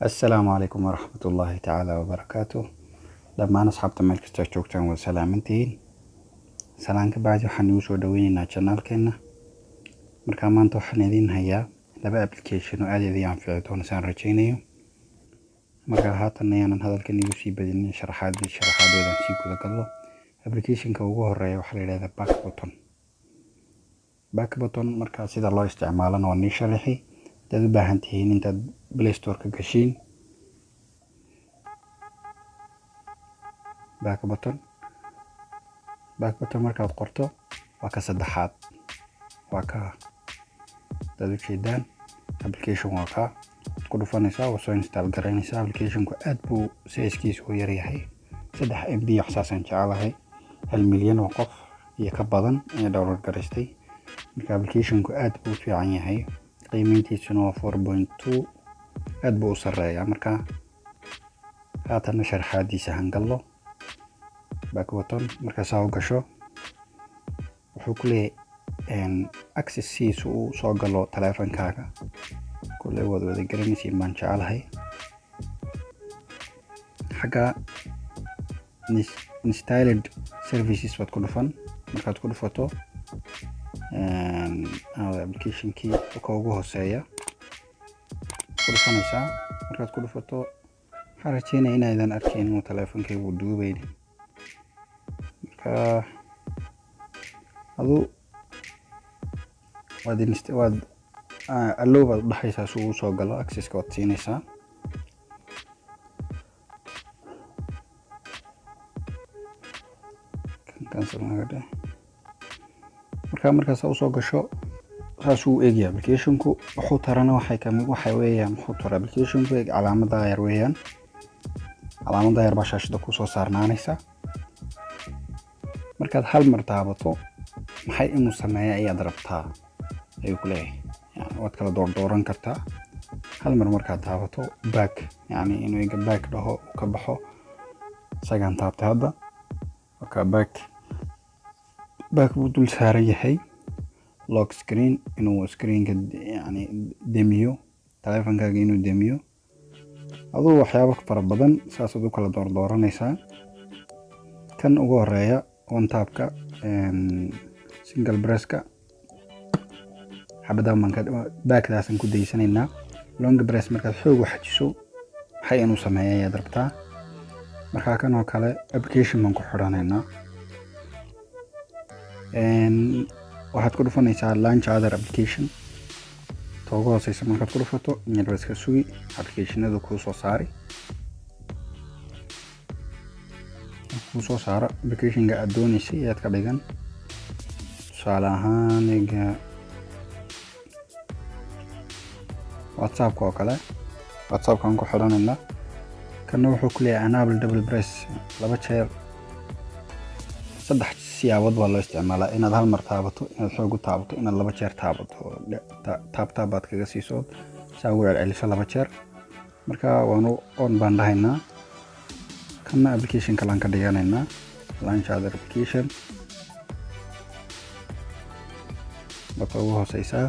السلام عليكم ورحمة الله تعالى وبركاته. لما أنا أصحاب ملك تشوكتان وسلامتين سلام كبعد وحنوش ودويننا channelكنا marka maanta waxaan idin hayaa laba application oo aad idin anfacdo saan rajaynayo marka haatan ayaan hadalkan igu sii badinin sharaxaadoodan sii guda galo applicationka ugu horeeya waxa la yiraahdaa back button marka sida loo isticmaalana waa nii sharaxi dad u baahan tihiin inta Play Store ka gashiin back button marka aad qorto waa ka saddexaad waa ka dad ujeedaan application waa ka ku dhufanaysaa oo soo install garaynaysaa applicationku aad buu size-kiisu u yar yahay 3 MB xasaasan jecelahay 1 milyan oo qof iyo ka badan ee download garaystay marka applicationku aad buu fiican yahay qiimihiisuna waa 4.2 aad buu u sareeyaa marka haatan sharaxaadiisa hangallo back button marka soo gasho wuxuu ku leeyahay access uu soo galo taleefankaaga kullee wada garanaysiin baan jecelahay xaga installed services waad ku dhufan markaad ku dhufato applicationkii ugu hooseeya ku dhufanaysaa markaad ku dhufato waxaan rajaynaa inaadan arkayn inuu taleefankaygu duubayn marka adu waad allow baad dhaxaysaa si uu soo galo access-ka waad siinaysaa cancel nagade markaas uu soo gasho saas uu eegaya applicationku wuxuu tarana waxay weeyaan wuxuu tar applicationku eeg calaamada yar weeyaan calaamada yar shaashada ku soo saarnaanaysa markaad hal mar taabato maxay inuu sameeyo ayaad rabtaa ayuu ku leeyahay waad kala dooran kartaa hal mar markaad taabato back yani inuu iga back dhaho ka baxo sagan taabta hadda ka back buu dul saaran yahay lock screen inuu screenka yani demiyo taleefankaaga inuu demiyo adoo waxyaabo fara badan saas u kala dooranaysaa kan ugu horeeya on tabka single presska xabada manka backdaasan ku daysanayna long press markaad xoog wax xajiso waxay inuu sameeyaa darabtaa marka kan oo kale application man ku xidhanayna waxaad ku dhufanaysaa launch other application toogo hooseysa markaad ku dhufato inaad iska sugi applicationada ku soo saari applicationka aad doonaysay ayaad ka dhigan tusaale ahaan WhatsApp oo kale WhatsApp kan ku xidhanayna kana wuxuu ku leeyahay enable double press laba jeer saddex siyaabood waa loo isticmaalaa inaad hal mar taabato inaad xoog u taabato inaad laba jeer taabato taabaad kaga siiso saa ugu celceliso laba jeer marka waanu on baan dhahaynaa kana application kale aan ka dhiganaynaa launch other application bata ugu hooseysaa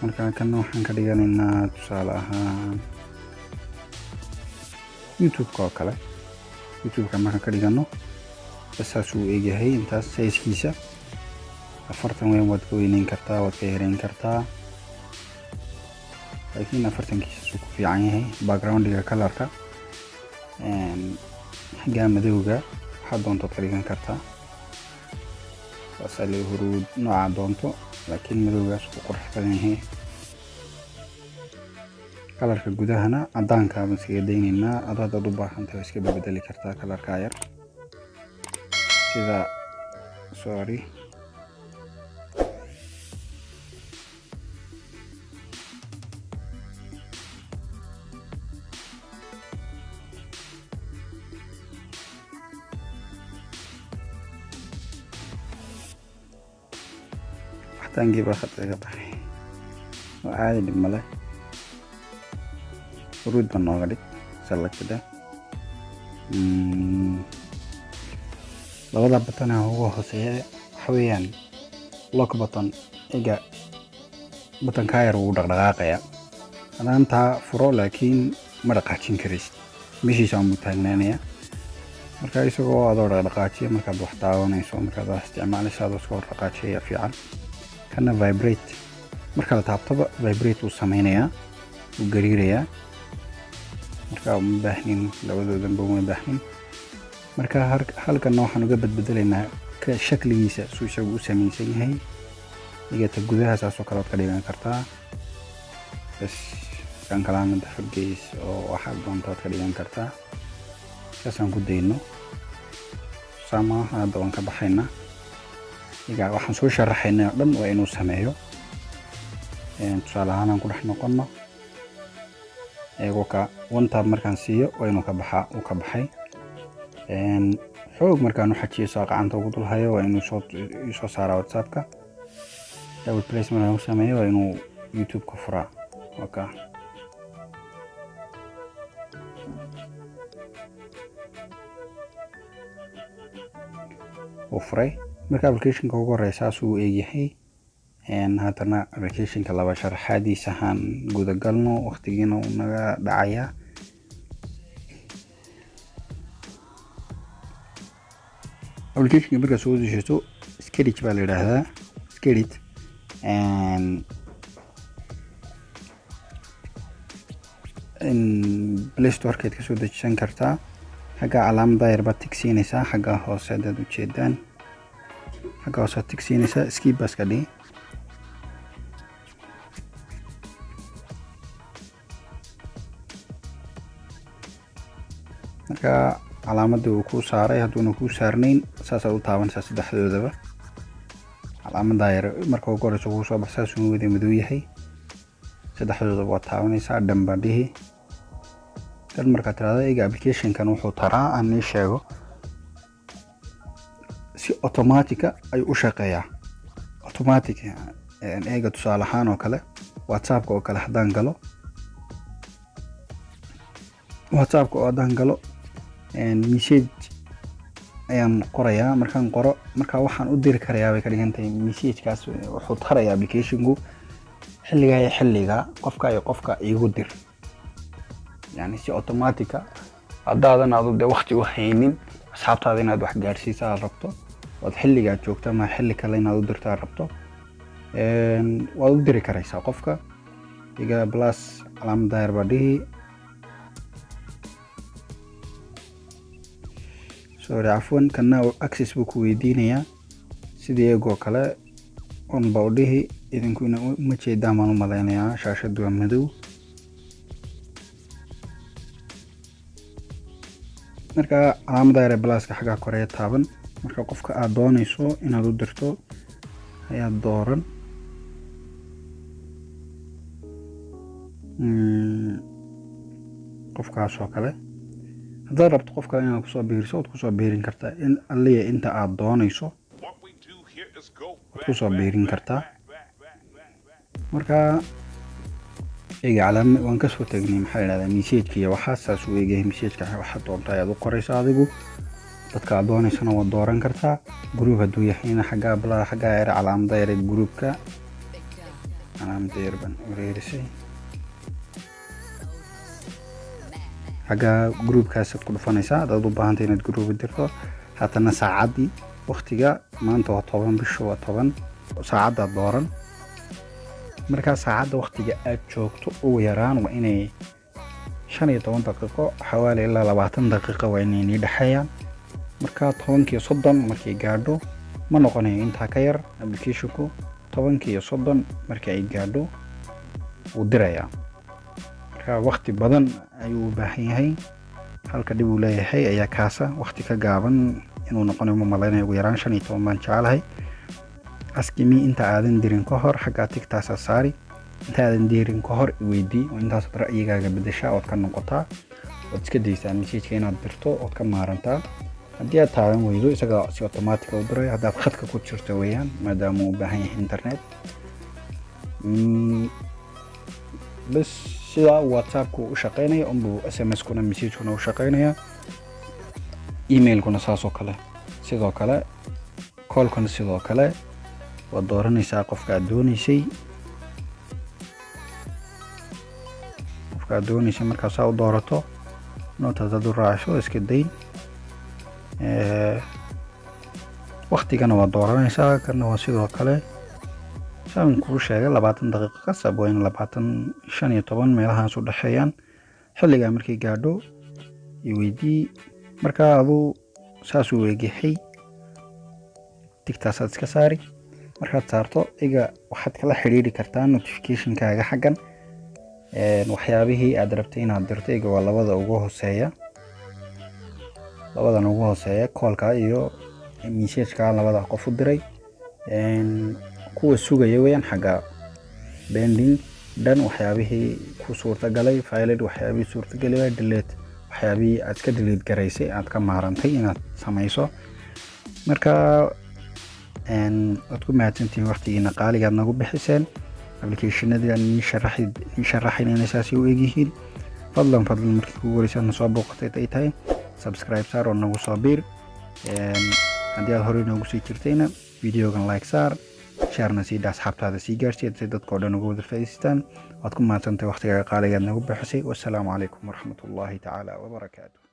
marka kana waxaan ka dhiganaynaa tusaale ahaan YouTube-ka oo kale YouTube-ka markaan ka dhigano saas uu eegyahay intaas size-kiisa 40 weyn waad ka weynayn kartaa waad ka yareyn kartaa laakiin 40kiisa ku fiican yahay background-ga color-ka xagga madowga waxa doonto ka dhigan kartaa wasal huruud nooca doonto laakiin madowgaas ku qurux badan yahay color-ka gudahana cadaanka ama iska deynayna adada u baahan tahay iska bedeli kartaa color-ka yar sida sorry waxtaan giba khadka baxay وعادي بالملأ ورود بالنوغدي سلك كده labada button ugu hooseeya xawiyaan lock button iga button ka yar uu dhaqdhaqaaqaya أنا أنت فرو لكن ما رقعتين كريست مشي سام متهنانية مركا يسوق هذا رقعتي مركا بوحداون يسوق مركا استعمال هذا سكور رقعتي في عن كنا فايبريت مركا تابطب فايبريت وسمينية وقريرية مركا مباحنين لو ذنبو مباحنين مركا هلك النوع حنوجبت بدلنا كشكل يسا سويسا وسميسين هي يجي تجودها ساسو كرات قريبا كرتا بس كان كلام من داخل الجيش أو واحد بنطات قريبا كرتا كاسان قدينه سما هذا وانك بحينا يجي واحد سوي شرحنا لم وينو سمايو يعني تصالحنا نقول إحنا قلنا وكا وانت مركان سيو وينو كبحا وكبحي إن حوق مركان وحكي ساق عن توقيت الهاي وإنه يصوت صار واتسابك أو البلايس مرة سمايو وإنه يوتيوب كفرة وكا وفري مركا أبليكيشن كوكو رئيساسو إيجيحي إن هاتنا أبليكيشن كلا شرحادي سهان جودا قلنو واختيجينو ونغا دعايا أبليكيشن مركا سوزي شتو سكريت بالي هذا سكريت إن بلاي ستور كيت كسو دجسان كرتا حقا علام داير با تكسينيسا حقا هوسا دادو جيدان حقا هوسا تكسينيسا سكيب بس كدي marka calaamada uu ku saaray hadduu ku saarnayn saas u taaban saas saddexdoodaba calaamada yar marka uu qorayso uu soo baxsaas uu wada madow yahay saddexdoodaba waa taabanaysaa dhanbadhihi tan marka tirada eega application kan wuxuu taraa aan sheego si automatic ay u shaqeeyaa automatic eega tusaale ahaan oo kale WhatsApp oo kale hadaan galo WhatsApp oo hadaan galo message ayaan qorayaa markaan qoro marka waxaan u diri karayaa way ka dhigantay message kaas wuxuu tarayaa application-ku xilliga qofka igu dir yani si automatic hadaadan aad waqti u haynin asxaabtaada inaad wax gaarsiisaa rabto wad xilliga joogta ma xilli kale inaad u dirtaa rabto waad u diri karaysaa qofka iga plus calaamada yar badii sorry عفوا كنا access book ويدينيا سيدي ايغو كلا on bawdihi idinku ina ma jeedaan ma maleynaya shaashadu madow marka calaamada yar blaaska xaga koreya taaban marka qofka aad doonayso inaad u dirto ayaa dooran qofkaas oo kale هذا ربط قفك أنا كسر بيرسو كسر بيرين كرتا إن اللي أنت عضانيسو كسر بيرين كرتا مركا إيجي على وانكسر تجني محل هذا ميسيج كي وحاسس ويجي ميسيج كه واحد طنطا يدو قريش عاديجو تتكا عضانيسو نو دوران كرتا جروب هدو يحين حاجة بلا حاجة غير علامة داير الجروب كا علامة داير بن غير شيء حاجة جروب كاسة كل فنيسة ده ضبها عندنا جروب الدراسة حتى الناس عادي وقتها ما أنت طبعا بالشوا طبعا ساعات دوران مركز ساعات وقتها أتشوكتو ويران وإني شنية 10 دقيقة حوالي إلا 40 دقيقة وإني ندحيا مركز طبعا كي صدّن مركز جاردو ما نقني أنت كير أبليكيشنكو طبعا كي صدّن مركز جاردو ودرايا وقت بدن ayuu u baahan yahay halka dib uu leeyahay ayaa kaasa waqti ka gaaban inuu noqonayo ma maleynaayo ugu yaraan 15 baan jecelahay askimi inta aadan dirin ka hor xagga tigtaasa saari inta aadan dirin ka hor weydii oo intaas ra'yigaaga bedesha oo ka noqotaa oo iska daysaa message inaad dirto oo ka maarantaa haddii aad taaban weydo isaga si automatic u diray haddaad khadka ku jirto weeyaan maadaama uu baahan yahay internet بس سida WhatsApp ku u shaqeynaya umbu SMS kuna message kuna u shaqeynaya email kuna saasoo kale sidoo kale call kuna sidoo kale wad dooranaysaa qofka aad doonaysay qofka doonaysa markaas u doorato noota dad u raacso iska dayn waqtigana waa dooranaysaa kana waa sidoo kale saan ku sheegay 20 daqiiqo qasab waa in 15 meelahaas u dhaxeeyaan xilliga markii gaadho weydii marka adu saas u weegahay tigtaasaad iska saari markaad saarto iga waxaad kala xiriiri kartaa notification-kaaga xaggan waxyaabihii aad rabtay inaad dirto iga waa labada ugu hooseeya call-ka iyo message-ka labada qof u diray kuwa sugaya weeyaan xagga pending dan waxyaabihii ku suurta galay faylad waxyaabihii suurta galay delete waxyaabihii aad ka delete garaysay aad ka maarantay inaad samayso marka aad ku mahadsantihiin waqtigiina qaaliga aad nagu bixiseen application-adan ni sharaxin inay saasi u egyihiin fadlan markii ugu horeysan soo booqatay ay tahay subscribe saar oo nagu soo biir haddii aad hore noogu sii jirtayna videogan like saar sharna sii asxaabtaada sii gaarsii si dadka oo dhan uga wada faa'iideystaan waad ku mahadsantahay waqtiga qaaliga aad nagu bixisay wassalaamu calaykum waraxmatullaahi tacaala wabarakaatuh